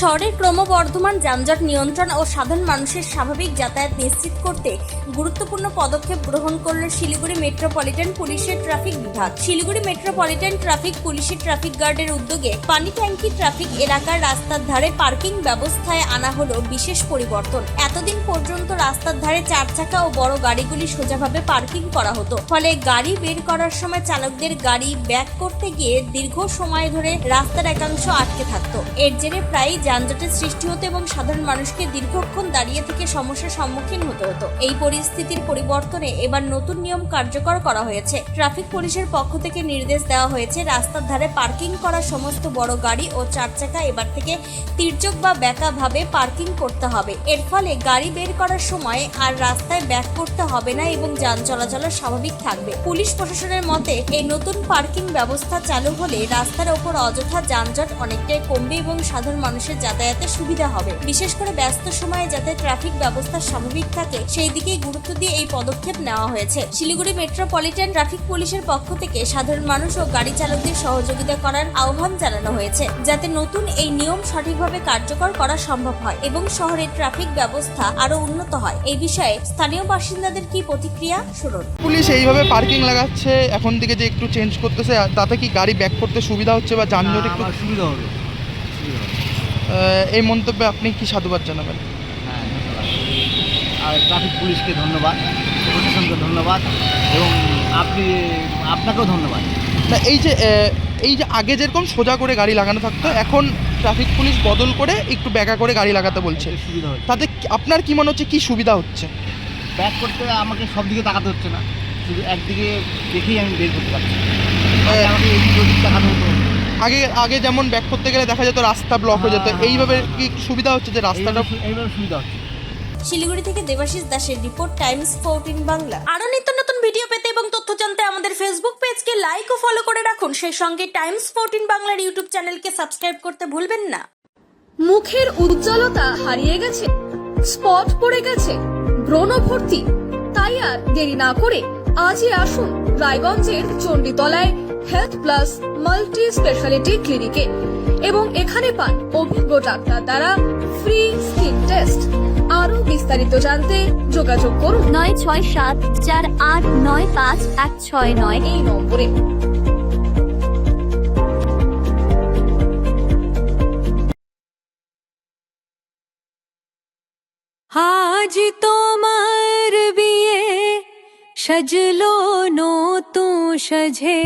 শহরের ক্রমবর্ধমান যানজট নিয়ন্ত্রণ ও সাধারণ মানুষের স্বাভাবিক যাতায়াত নিশ্চিত করতে গুরুত্বপূর্ণ পদক্ষেপ গ্রহণ করল শিলিগুড়ি মেট্রোপলিটন পুলিশের ট্রাফিক বিভাগ। শিলিগুড়ি মেট্রোপলিটন ট্রাফিক পুলিশের ট্রাফিক গার্ডের উদ্যোগে পানি ট্যাঙ্কি ট্রাফিক এলাকার রাস্তার ধারে পার্কিং ব্যবস্থায় আনা হলো বিশেষ পরিবর্তন। এতদিন পর্যন্ত রাস্তার ধারে 4 চাকা ও বড় গাড়িগুলি সোজাভাবে পার্কিং করা হতো, ফলে গাড়ি বের করার সময় চালকদের গাড়ি ব্যাক করতে গিয়ে দীর্ঘ সময় ধরে রাস্তার একাংশ আটকে থাকতো। এর জেরে প্রায়ই যানজটের সৃষ্টি হতো এবং সাধারণ মানুষকে দীর্ঘক্ষণ দাঁড়িয়ে থেকে সমস্যার সম্মুখীন হতে হতো। এই পরিস্থিতির পরিবর্তনে এবার নতুন নিয়ম কার্যকর করা হয়েছে। ট্রাফিক পুলিশের পক্ষ থেকে নির্দেশ দেওয়া হয়েছে, রাস্তার ধারে পার্কিং করা সমস্ত বড় গাড়ি ও 4 চাকা এবার থেকে তির্যক বা ব্যাকা ভাবে পার্কিং করতে হবে। এর ফলে গাড়ি বের করার সময় আর রাস্তায় ব্যাক করতে হবে না এবং যান চলাচল স্বাভাবিক থাকবে। পুলিশ প্রশাসনের মতে এই নতুন পার্কিং ব্যবস্থা চালু হলে রাস্তার ওপর অযথা যানজট অনেকটাই কমবে এবং সাধারণ মানুষের যাতায়াতে সুবিধা হবে। বিশেষ করে ব্যস্ত সময়ে যাতে ট্রাফিক ব্যবস্থা স্বাভাবিক থাকে সেই দিকেই গুরুত্ব দিয়ে এই পদক্ষেপ নেওয়া হয়েছে। শিলিগুড়ি মেট্রোপলিটন ট্রাফিক পুলিশের পক্ষ থেকে সাধারণ মানুষ ও গাড়ি চালকদের সহযোগিতা করার আহ্বান জানানো হয়েছে, যাতে নতুন এই নিয়ম সঠিকভাবে কার্যকর করা সম্ভব হয় এবং শহরের ট্রাফিক ব্যবস্থা আরো উন্নত হয়। এই বিষয়ে স্থানীয় বাসিন্দাদের কি প্রতিক্রিয়া শুনুন। পুলিশ এইভাবে পার্কিং লাগাচ্ছে, এখন থেকে যে একটু চেঞ্জ করতেছে, তাতে কি গাড়ি ব্যাক করতে সুবিধা হচ্ছে বা যানজট একটু সুবিধা হবে? এই মন্তব্যে আপনি কি সাধুবাদ জানাবেন? হ্যাঁ, ধন্যবাদ। আর ট্রাফিক পুলিশকে ধন্যবাদ, প্রশাসনকে ধন্যবাদ এবং আপনাকেও ধন্যবাদ। না, এই যে আগে যেরকম সোজা করে গাড়ি লাগানো থাকতো, এখন ট্রাফিক পুলিশ বদল করে একটু ব্যাকা করে গাড়ি লাগাতে বলছে, সুবিধা হচ্ছে। তাতে আপনার কি মনে হচ্ছে, কি সুবিধা হচ্ছে? ব্যাক করতে আমাকে সব দিকে তাকাতে হচ্ছে না, শুধু একদিকে দেখেই আমি বের করতে পারছি। আমাকে এদিক ওদিক তাকাতে হতো। আগে যেমন ব্যাক করতে গেলে দেখা যেত রাস্তা ব্লক হয়ে যেত, এইভাবে কি সুবিধা হচ্ছে যে রাস্তাটা? এইভাবে সুবিধা হচ্ছে। শিলিগুড়ি থেকে দেবাশিস দাসের রিপোর্ট, টাইমস 14 বাংলা। আরো নিত্য নতুন ভিডিও পেতে এবং তথ্য জানতে আমাদের ফেসবুক পেজকে লাইক ও ফলো করে রাখুন। সেই সঙ্গে টাইমস 14 বাংলার ইউটিউব চ্যানেলকে সাবস্ক্রাইব করতে ভুলবেন না। মুখের উজ্জ্বলতা হারিয়ে গেছে, স্পট পড়ে গেছে, ব্রণ ভর্তি, তাই আর দেরি না করে আজই আসুন রায়গঞ্জের চণ্ডীতলায় হেলথ প্লাস মাল্টি স্পেশালিটি ক্লিনিকে এবং এখানে পান অভিজ্ঞ ডাক্তার দ্বারা ফ্রি স্কিন টেস্ট। আরো বিস্তারিত জানতে যোগাযোগ করুন 9674895169 এই নম্বরে। আজ তোমার বিয়ে সাজলো নতুন সাজে।